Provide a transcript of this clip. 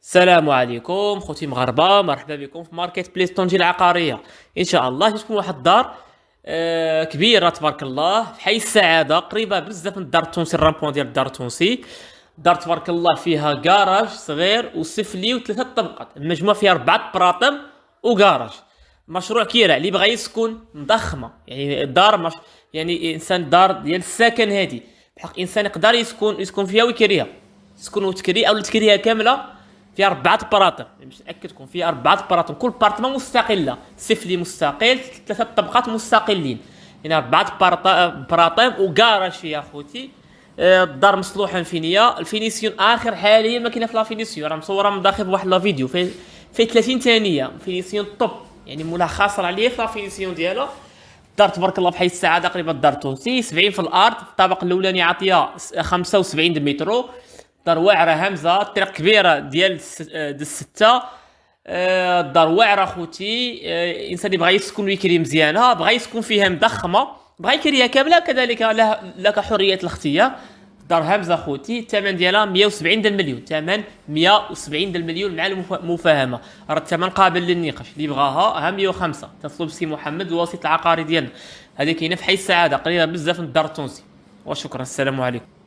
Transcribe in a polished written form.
السلام عليكم خوتي مغاربه، مرحبا بكم في ماركت بليس طنجة العقاريه. ان شاء الله تكون واحد الدار كبيره تبارك الله في حي السعاده، قريبه بزاف من الدار التونسي، الرامبوان ديال الدار التونسي. دار تبارك الله فيها كراج صغير وسفلي وثلاثه طبقات، المجموع فيها 4 براطم وكراج. مشروع كيرع اللي بغى يسكن مضخمه، يعني الدار مش يعني انسان دار ديال السكن هذه بحق انسان يقدر يسكن فيها ويكريها، تسكن وتكري او تكريها كامله. فيها 4 براطم، مش نأكدكم فيها 4 براطم، كل بارتمان مستقله، سفلي مستقل، 3 طبقات مستقلين. يعني 4 براطم وكراج فيها خوتي. الدار مصلوحه فينيا، الفينيسيون اخر حاليا ما كاينه في لا فينيسيون، راه مصوره من داخل بواحد لا فيديو في 30 ثانيه، فينيسيون طوب، يعني مولاها خاسر عليه في لا فينيسيون ديالها. الدار تبارك الله في حي السعاده، قريبه الدار التونسي، 70 في الارض، الطابق الاولاني عاطيه 75 متر. دار واعره همزه، الطريق كبيره ديال السته. الدار واعره خوتي. الانسان اللي بغى يسكن ويكري مزيانه، بغى يسكن فيها مضخمه، بغى يكريها كامله، كذلك لك حريه الاختيار. دار همزه خوتي، الثمن ديالها 170 د المليون، ثمن 170 د المليون مع المفاهمه، راه الثمن قابل للنقاش. اللي بغاها ها 105 تصلوا بسي محمد الوسيط العقاري ديالنا. هذه كاينه في حي السعاده، قريبه بزاف من الدار التونسي. وشكرا، السلام عليكم.